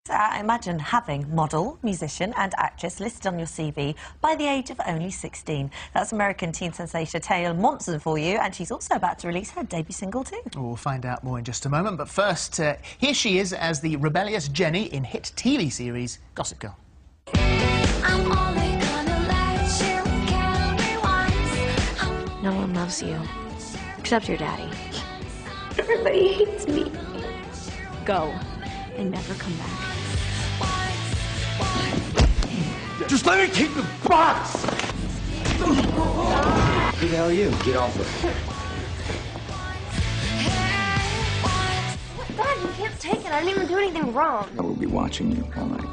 Imagine having model, musician and actress listed on your CV by the age of only 16. That's American teen sensation Taylor Momsem for you, and she's also about to release her debut single too. We'll find out more in just a moment, but first, here she is as the rebellious Jenny in hit TV series Gossip Girl. I'm only gonna let you kill me once. No one loves you, except your daddy. Everybody hates me. Go, and never come back. Just let me keep the box! Who the hell are you? Get off of it. Dad, you can't take it. I didn't even do anything wrong. I will be watching you all night.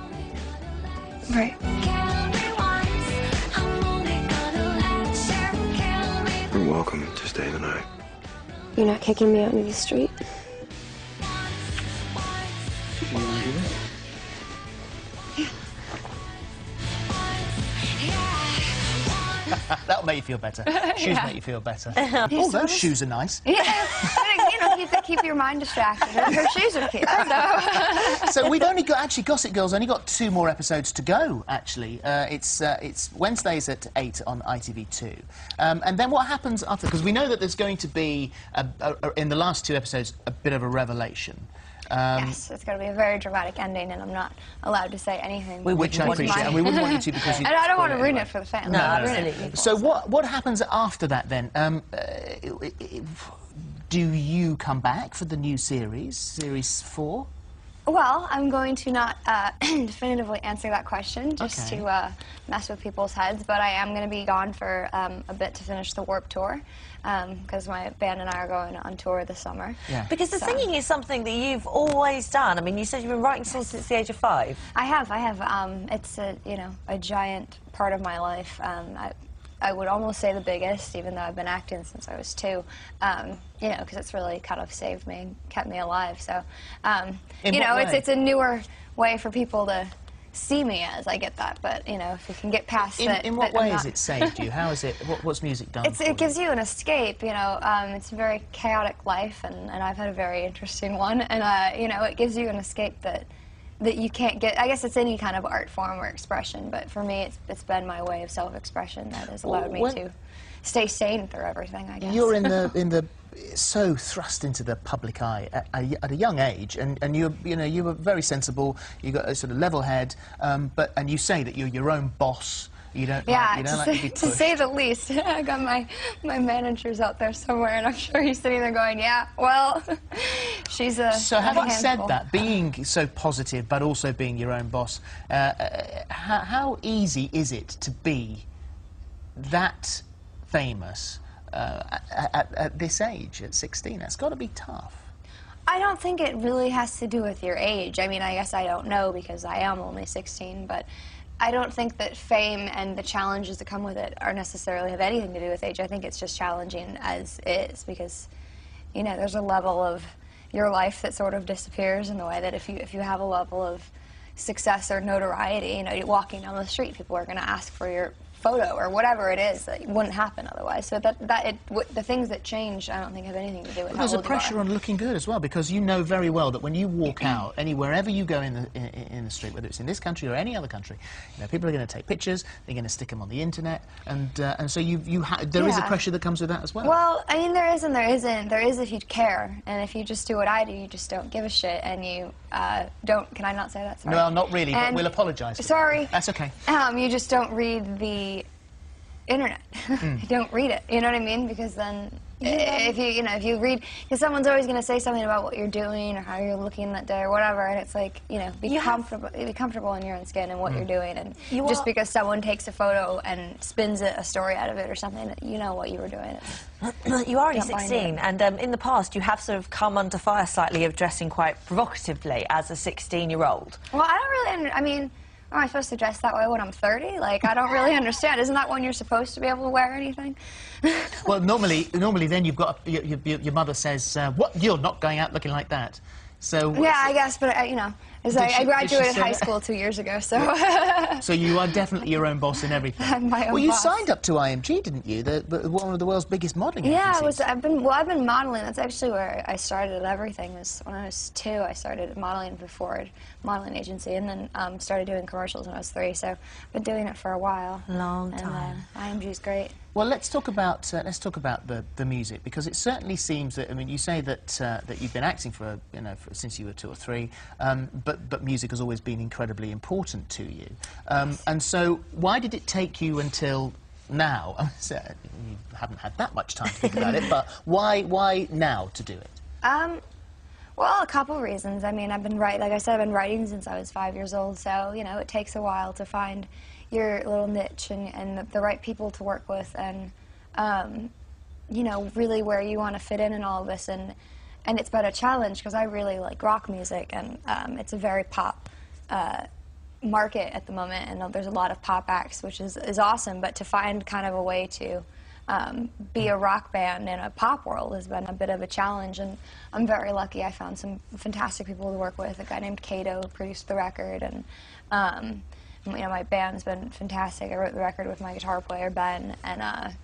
Right. You're welcome to stay the night. You're not kicking me out into the street? You want to do this? That'll make you feel better. Shoes make you feel better. Oh, those shoes are nice. Yeah, you know, keep your mind distracted. Her shoes are cute. So we've only got, actually, Gossip Girl's only got 2 more episodes to go, actually. It's Wednesdays at 8 on ITV2. And then what happens after? Because we know that there's going to be, in the last 2 episodes, a bit of a revelation. Yes, it's going to be a very dramatic ending, and I'm not allowed to say anything. Which I appreciate, and we wouldn't want you to because you... And I don't want to ruin it for the fans. No, absolutely. So what happens after that, then? Do you come back for the new series, Series 4? Well, I'm going to not definitively answer that question, just to mess with people's heads, but I am going to be gone for a bit to finish the Warped Tour, because my band and I are going on tour this summer. Yeah. Because the singing is something that you've always done. I mean, you said you've been writing songs since the age of 5. I have. It's a giant part of my life. I would almost say the biggest, even though I've been acting since I was 2, you know, because it's really kind of saved me, kept me alive. So, you know, it's a newer way for people to see me as. I get that, but, you know, if we can get past that. In what way has it saved you? How is it, what's music done for you? It gives you an escape, you know. It's a very chaotic life, and I've had a very interesting one, and, you know, it gives you an escape that you can't get. I guess it's any kind of art form or expression, but for me it's been my way of self-expression that has allowed me to stay sane through everything, I guess. You're in the so thrust into the public eye at a young age, and you were very sensible. You got a sort of level head, and you say that you're your own boss. You don't like to be pushed. To say the least. I got my manager's out there somewhere, and I'm sure he's sitting there going, yeah, well, she's a So having said handful. that, being so positive but also being your own boss, how easy is it to be that famous at this age, at 16? That's got to be tough. I don't think it really has to do with your age. I mean, I guess I don't know because I am only 16, but I don't think that fame and the challenges that come with it are necessarily have anything to do with age. I think it's just challenging as is because, you know, there's a level of your life that sort of disappears in the way that if you have a level of success or notoriety, you know, you're walking down the street, people are going to ask for your photo or whatever it is that wouldn't happen otherwise. So the things that change, I don't think have anything to do with how old you are. There's a pressure on looking good as well, because you know very well that when you walk out, wherever you go in the street, whether it's in this country or any other country, you know, people are going to take pictures, they're going to stick them on the internet, and so there is a pressure that comes with that as well. Well, I mean, there is and there isn't. There is if you care, and if you just do what I do, you just don't give a shit, and you don't. Can I not say that? Sorry. No, not really, but we'll apologise. Sorry. That's okay. You just don't read the internet. You don't read it. You know what I mean? Because then, if you read, because someone's always going to say something about what you're doing or how you're looking that day or whatever, and it's like, you know, be comfortable in your own skin and what you're doing, and just because someone takes a photo and spins a story out of it or something, you know what you were doing. You are only 16, and in the past you have sort of come under fire slightly of dressing quite provocatively as a 16-year-old. Well, I don't really. I mean, am I supposed to dress that way when I'm 30? Like, I don't really understand. Isn't that when you're supposed to be able to wear anything? Well, normally then you've got your mother says, "What? You're not going out looking like that." So yeah, I guess, but you know, I graduated high school 2 years ago, so... So you are definitely your own boss in everything. I'm my own Well, you boss. signed up to IMG, didn't you? One of the world's biggest modelling agencies. Yeah, I've been modeling. That's actually where I started everything. Was when I was 2, I started modeling for Ford modeling agency, and then started doing commercials when I was 3. So I've been doing it for a while. Long time. And IMG's great. Well, let's talk about the music, because it certainly seems that, I mean, you say that that you've been acting for since you were 2 or 3, but music has always been incredibly important to you. Yes. And so, why did it take you until now? You haven't had that much time to think about it, but why now to do it? Well, a couple reasons. I mean, like I said, I've been writing since I was 5 years old, so, you know, it takes a while to find your little niche and the right people to work with, and, you know, really where you want to fit in all of this. And it's been a challenge, because I really like rock music, and it's a very pop market at the moment, and there's a lot of pop acts, which is awesome, but to find kind of a way to be a rock band in a pop world has been a bit of a challenge, and I'm very lucky. I found some fantastic people to work with. A guy named Kato produced the record, and you know, my band's been fantastic. I wrote the record with my guitar player Ben, and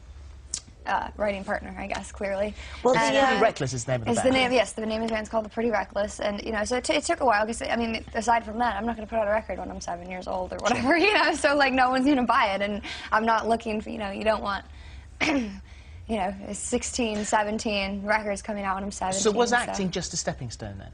writing partner, I guess, clearly. Well, Pretty Reckless is the name of the band. Yes, the name of the band's called the Pretty Reckless, and you know, so it took a while, because I mean, aside from that, I'm not going to put out a record when I'm 7 years old or whatever, you know. So like, no one's going to buy it, and I'm not looking for, you know, you don't want, you know, 16, 17 records coming out when I'm 17. So was acting just a stepping stone then?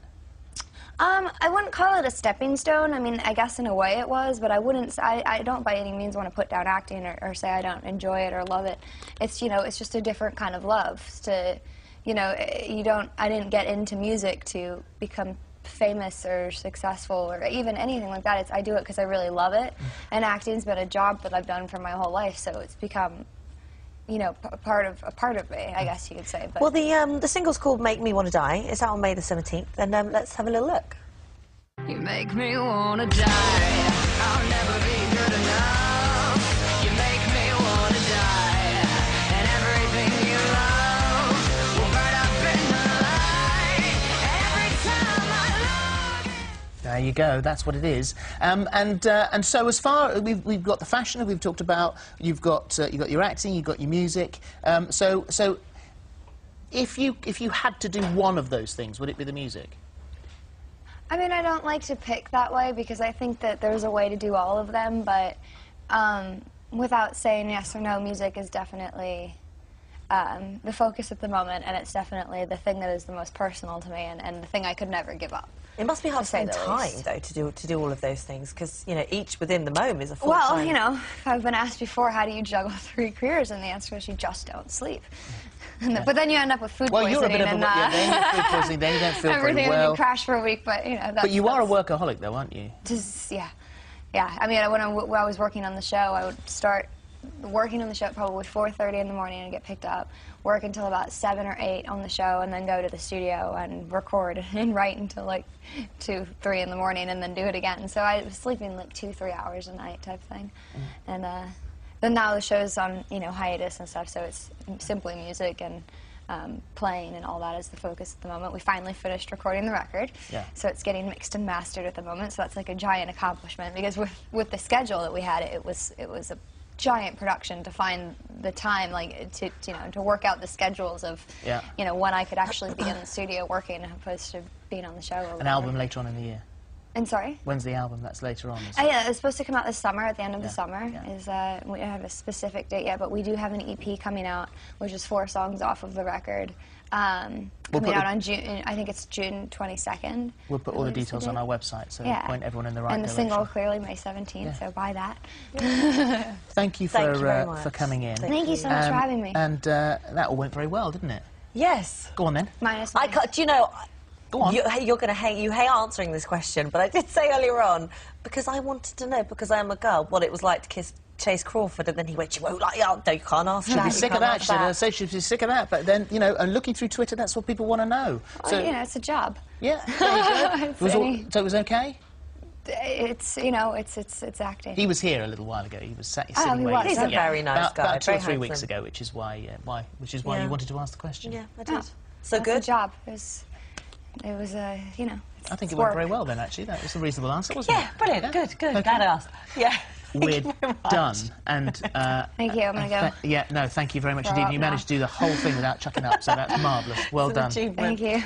I wouldn't call it a stepping stone. I mean, I guess in a way it was, but I wouldn't. I don't by any means want to put down acting or say I don't enjoy it or love it. It's, you know, it's just a different kind of love. To, you know, I didn't get into music to become famous or successful or even anything like that. I do it because I really love it, and acting's been a job that I've done for my whole life. So it's become, you know, a part of me, I guess you could say. But well, the single's called "Make Me Wanna Die." It's out on May the 17th, and let's have a little look. You make me wanna die. I'll never be good enough. You make me wanna die. And everything you love will burn up in the light. Every time I look. There you go. That's what it is. And so as far we've got the fashion we've talked about. You've got your acting. You've got your music. So if you had to do one of those things, would it be the music? I mean, I don't like to pick that way, because I think that there's a way to do all of them, but without saying yes or no, music is definitely the focus at the moment, and it's definitely the thing that is the most personal to me, and the thing I could never give up. It must be hard to find time, though, to do all of those things, because, you know, each within the moment is a full time. Well, you know, I've been asked before, how do you juggle 3 careers, and the answer is you just don't sleep. But then you end up with food poisoning. Well, you're a bit of then you have food poisoning, then you don't feel everything, very well. and you crash for a week, but, you know, But you are a workaholic, though, aren't you? Just, yeah. I mean, when I was working on the show, I would start working on the show at probably 4:30 in the morning and get picked up, work until about 7 or 8 on the show, and then go to the studio and record and write until like 2, 3 in the morning, and then do it again. So I was sleeping like 2, 3 hours a night type thing. And then now the show's on, you know, hiatus and stuff, so it's simply music and playing and all that is the focus at the moment. We finally finished recording the record, so it's getting mixed and mastered at the moment, so that's like a giant accomplishment, because with the schedule that we had, it was a giant production to find the time, like, to you know, to work out the schedules of, you know, when I could actually be in the studio working, as opposed to being on the show. Or An album later on in the year. And sorry? When's the album? That's later on. Yeah, it's supposed to come out this summer, at the end of the summer. We don't have a specific date yet, but we do have an EP coming out, which is 4 songs off of the record. Coming out on June, I think it's June 22nd. We'll put all the details on our website, so point everyone in the right direction. And the single, clearly, May 17th, so buy that. Thank you for coming in. Thank you so much for having me. And that all went very well, didn't it? Yes. Go on, then. Minus me. Do you know... Go on. You're going to hate. You hate answering this question, but I did say earlier on, because I wanted to know, because I am a girl, what it was like to kiss Chase Crawford, and then he went, "You won't like it. No, you can't ask that." She'd be sick of that. She'd be sick of that. But then, you know, and looking through Twitter, that's what people want to know. So, you know, it's a job. Yeah. There you go. So it was okay. It's, you know, it's acting. He was here a little while ago. He was sitting waiting. He's a very nice guy. About 2 or 3 weeks ago, which is why you wanted to ask the question. Yeah, I did. So good. Job. it was you know. I think it it's went work. very well then, actually. That was a reasonable answer, wasn't Yeah, it? brilliant. Good, good. Okay. Glad I asked. Yeah. We're Thank you very much. done. And Thank you. I'm gonna go. yeah, no, thank you very much Throw indeed. up You now. managed to do the whole thing without chucking up, so that's marvellous. Well It's an done. achievement. Thank you.